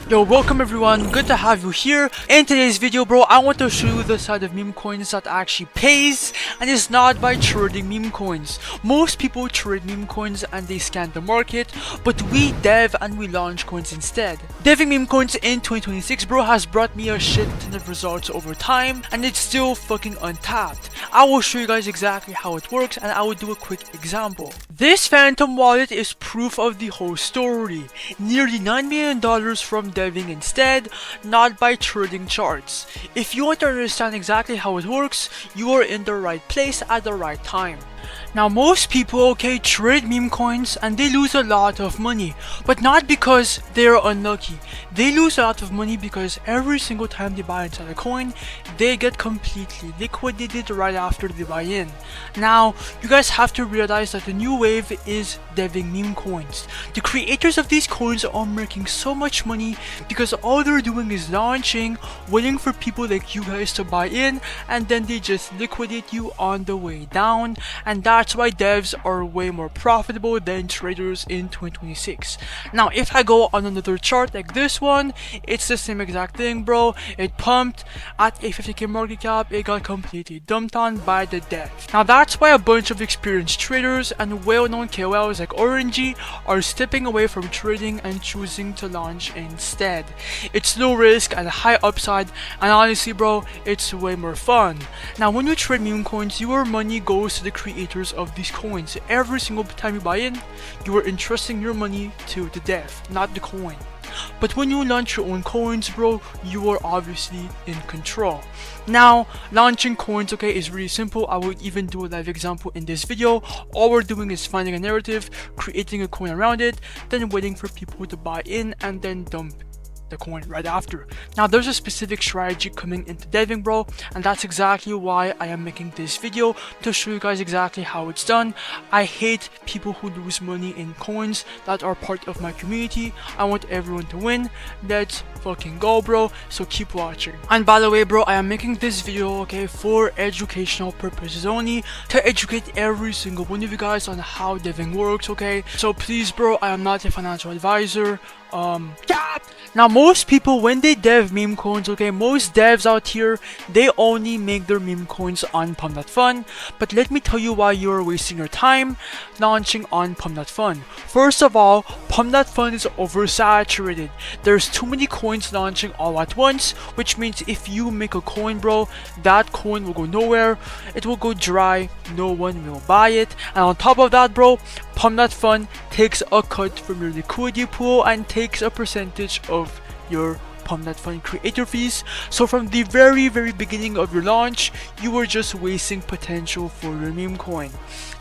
Yo, welcome everyone, good to have you here. In today's video bro, I want to show you the side of meme coins that actually pays and is not by trading meme coins. Most people trade meme coins and they scan the market, but we dev and we launch coins instead. Deving meme coins in 2026 bro has brought me a shit ton of results over time and it's still fucking untapped. I will show you guys exactly how it works and I will do a quick example. This phantom wallet is proof of the whole story. Nearly $9 million from deving instead, not by trading charts. If you want to understand exactly how it works, you are in the right place at the right time. Now most people trade meme coins and they lose a lot of money, but not because they're unlucky. They lose a lot of money because every single time they buy into a coin, they get completely liquidated right after they buy in. Now you guys have to realize that the new wave is deving meme coins. The creators of these coins are making so much money because all they're doing is launching, waiting for people like you guys to buy in, and then they just liquidate you on the way down. And that's why devs are way more profitable than traders in 2026. Now if I go on another chart like this one, it's the same exact thing bro. It pumped at a 50k market cap, it got completely dumped on by the dev. Now that's why a bunch of experienced traders and well-known KOLs like Orangey are stepping away from trading and choosing to launch instead. It's low risk and high upside, and honestly bro, it's way more fun. Now when you trade meme coins, your money goes to the creators of these coins. Every single time you buy in, you are entrusting your money to the dev, not the coin. But when you launch your own coins bro, you are obviously in control. Now launching coins is really simple. I will even do a live example in this video. All we're doing is finding a narrative, creating a coin around it, then waiting for people to buy in and then dump the coin right after. Now there's a specific strategy coming into deving bro, and that's exactly why I am making this video, to show you guys exactly how it's done. I hate people who lose money in coins that are part of my community. I want everyone to win. Let's fucking go bro, so keep watching. And by the way bro, I am making this video for educational purposes only, to educate every single one of you guys on how deving works. So please bro, I am not a financial advisor. Now most people when they dev meme coins, most devs out here, they only make their meme coins on Pump.Fun. But let me tell you why you're wasting your time launching on Pump.Fun. First of all, Pump.Fun is oversaturated. There's too many coins launching all at once, which means if you make a coin bro, that coin will go nowhere. It will go dry, no one will buy it. And on top of that bro, Pump.Fun takes a cut from your liquidity pool and takes a percentage of your Pump.Fun creator fees. So from the very beginning of your launch, you were just wasting potential for your meme coin.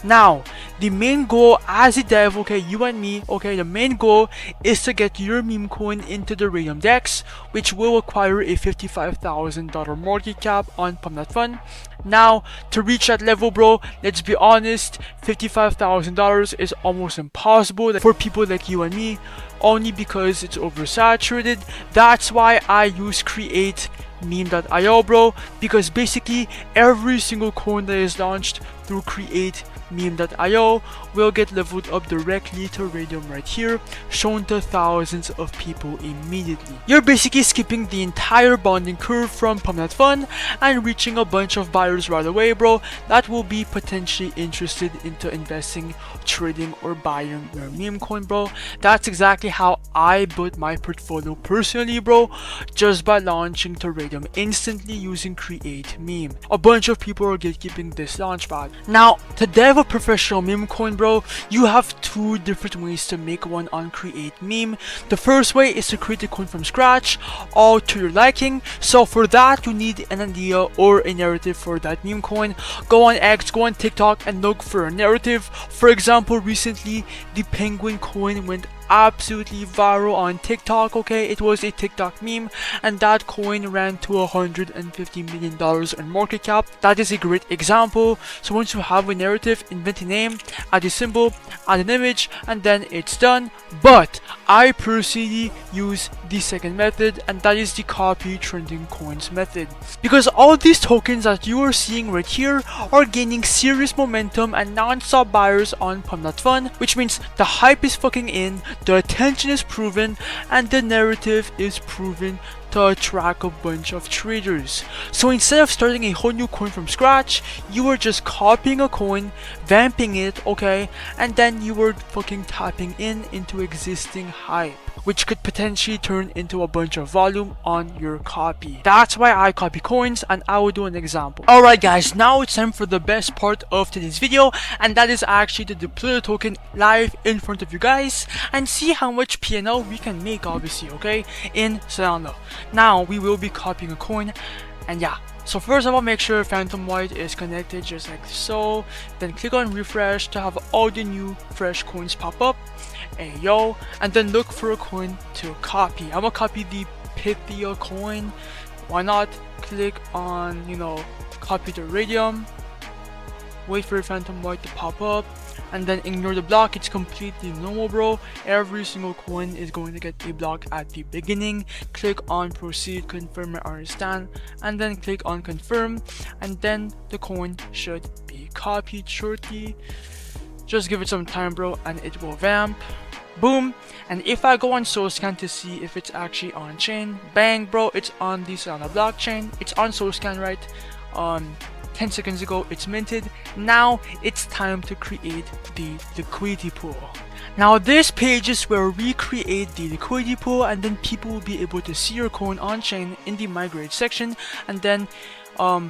Now the main goal as a dev, you and me, the main goal is to get your meme coin into the Radium Dex, which will acquire a $55,000 market cap on Pump.Fun. Now to reach that level bro, let's be honest, $55,000 is almost impossible for people like you and me, only because it's oversaturated. That's why I use create meme.io bro, because basically every single coin that is launched through create meme.io will get leveled up directly to Radium right here, shown to thousands of people immediately. You're basically skipping the entire bonding curve from Pump.Fun and reaching a bunch of buyers right away bro, that will be potentially interested into investing, trading, or buying your meme coin bro. That's exactly how I built my portfolio personally bro, just by launching to Radium instantly using create meme. A bunch of people are gatekeeping this launchpad. Now to dev a professional meme coin bro, you have two different ways to make one on create meme. The first way is to create a coin from scratch, all to your liking. So for that you need an idea or a narrative for that meme coin. Go on X, go on TikTok and look for a narrative. For example, recently the penguin coin went absolutely viral on TikTok. It was a TikTok meme and that coin ran to $150 million in market cap. That is a great example. So once you have a narrative, invent a name, add a symbol, add an image, and then it's done. But I personally use the second method, and that is the copy trending coins method, because all these tokens that you are seeing right here are gaining serious momentum and non-stop buyers on Pump.Fun, which means the hype is fucking in, the attention is proven, and the narrative is proven to attract a bunch of traders. So instead of starting a whole new coin from scratch, you were just copying a coin, vamping it, okay, and then you were fucking tapping into existing hype, which could potentially turn into a bunch of volume on your copy. That's why I copy coins, and I will do an example. Alright guys, now it's time for the best part of today's video, and that is actually to deploy the token live in front of you guys and see how much P&L we can make, obviously, okay, in Solana. Now we will be copying a coin, and yeah. So first of all, make sure Phantom White is connected just like so. Then click on refresh to have all the new fresh coins pop up. Ayo, and then look for a coin to copy. I'm gonna copy the Pythia coin. Why not? Click on, copy the radium. Wait for Phantom White to pop up, and then ignore the block. It's completely normal, bro. Every single coin is going to get a block at the beginning. Click on proceed, confirm, and understand, and then click on confirm, and then the coin should be copied shortly. Just give it some time, bro, and it will vamp. Boom. And if I go on SoulScan to see if it's actually on chain, bang, bro, it's on the Solana blockchain. It's on SoulScan, right? 10 seconds ago, it's minted. Now it's time to create the liquidity pool. Now this page is where we create the liquidity pool, and then people will be able to see your coin on chain in the migrate section, and then all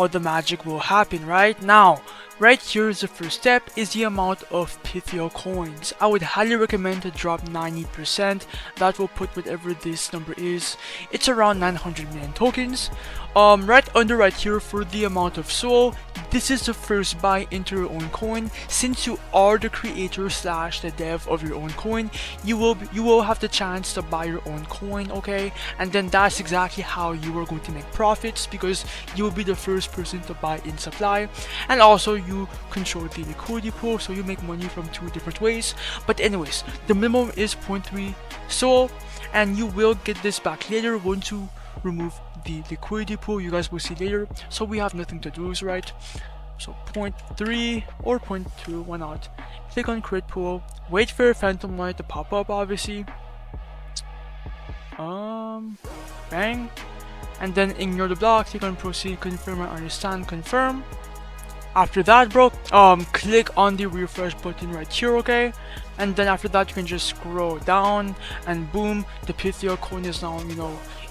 the magic will happen. Right now, right here is the first step, is the amount of Pythia coins. I would highly recommend to drop 90%. That will put whatever this number is. It's around 900 million tokens. Right under right here for the amount of soul, this is the first buy into your own coin. Since you are the creator slash the dev of your own coin, you will have the chance to buy your own coin, okay? And then that's exactly how you are going to make profits, because you will be the first person to buy in supply, and also you control the liquidity pool, so you make money from two different ways. But anyways, the minimum is 0.3 soul, and you will get this back later once you remove the liquidity pool. You guys will see later, so we have nothing to lose, right? So 0.3 or 0.2, why not? Click on create pool, wait for Phantom Light to pop up, obviously. Bang, and then ignore the block. Click on proceed, confirm, and understand, confirm. After that, bro, click on the refresh button right here, okay? And then after that, you can just scroll down, and boom, the Pythia coin is now,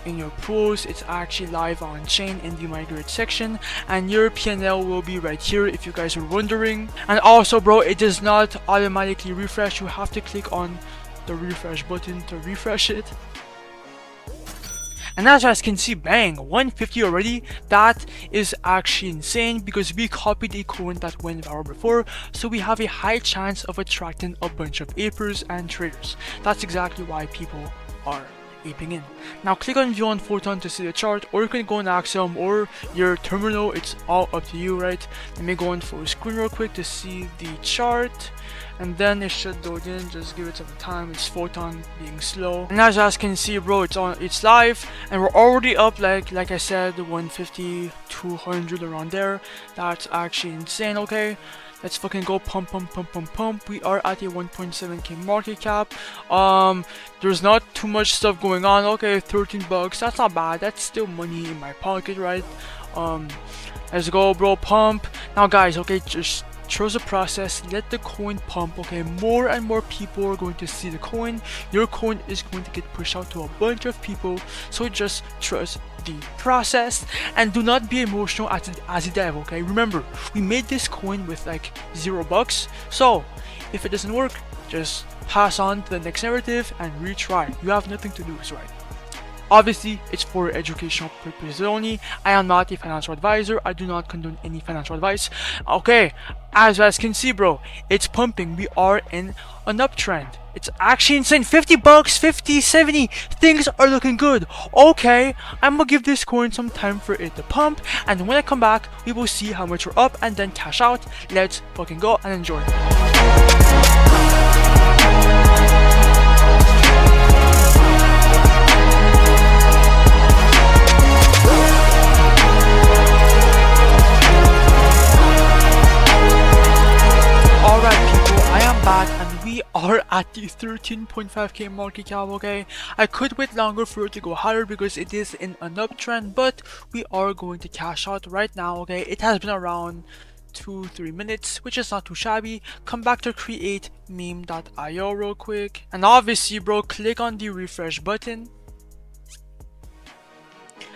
in your pools. It's actually live on chain in the migrate section, and your P&L will be right here if you guys are wondering. And also, bro, it does not automatically refresh. You have to click on the refresh button to refresh it. And as you guys can see, bang, 150 already. That is actually insane, because we copied a coin that went viral before, so we have a high chance of attracting a bunch of apers and traders. That's exactly why people are aping in. Now click on view on Photon to see the chart, or you can go on Axiom or your terminal. It's all up to you, right? Let me go on full screen real quick to see the chart, and then it should load in. Just give it some time. It's Photon being slow. And as you guys can see, bro, it's live, and we're already up like I said, 150, 200 around there. That's actually insane. Okay, let's fucking go pump. We are at a 1.7k market cap. There's not too much stuff going on. Okay, 13 bucks. That's not bad. That's still money in my pocket, right? Let's go, bro. Pump. Now, guys, okay, just trust the process. Let the coin pump. Okay, more and more people are going to see the coin. Your coin is going to get pushed out to a bunch of people. So just trust the process, and do not be emotional as a dev. Okay, remember, we made this coin with like $0, so if it doesn't work, just pass on to the next narrative and retry. You have nothing to lose, right? Obviously, it's for educational purposes only. I am not a financial advisor. I do not condone any financial advice. Okay, as you guys can see, bro, it's pumping. We are in an uptrend. It's actually insane. 50 bucks, 50, 70. Things are looking good. Okay, I'm gonna give this coin some time for it to pump, and when I come back, we will see how much we're up and then cash out. Let's fucking go and enjoy. Alright people, I am back and we are at the 13.5k market cap, okay? I could wait longer for it to go higher because it is in an uptrend, but we are going to cash out right now, okay? It has been around 2-3 minutes, which is not too shabby. Come back to create meme.io real quick, and obviously bro, click on the refresh button.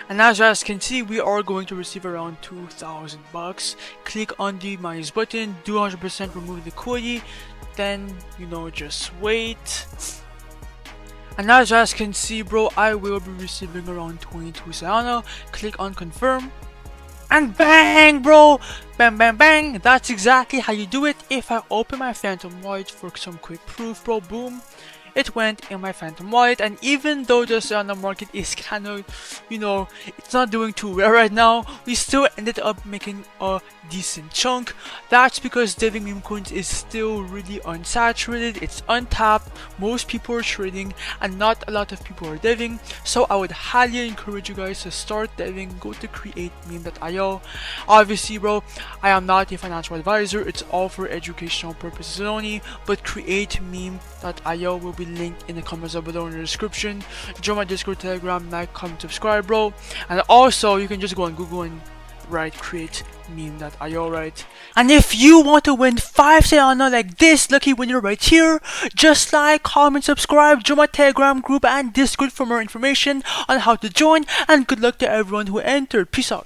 And as you guys can see, we are going to receive around 2,000 bucks. Click on the minus button, do 100% remove liquidity, then just wait. And as you guys can see bro, I will be receiving around 22 Solana. Click on confirm, and bang bro, bang bang bang. That's exactly how you do it. If I open my Phantom wallet for some quick proof bro, boom, it went in my Phantom wallet. And even though the Solana market is kind of, it's not doing too well right now, we still ended up making a decent chunk. That's because diving meme coins is still really unsaturated, it's untapped, most people are trading and not a lot of people are diving. So I would highly encourage you guys to start diving. Go to create meme.io. Obviously bro, I am not a financial advisor, it's all for educational purposes only, but create meme.io will be linked in the comments below in the description. Join my Discord, Telegram, like, comment, subscribe bro. And also you can just go on Google and write create meme.io, right? And if you want to win 5 Solana like this lucky winner right here, just like, comment, subscribe, join my Telegram group and Discord for more information on how to join, and good luck to everyone who entered. Peace out.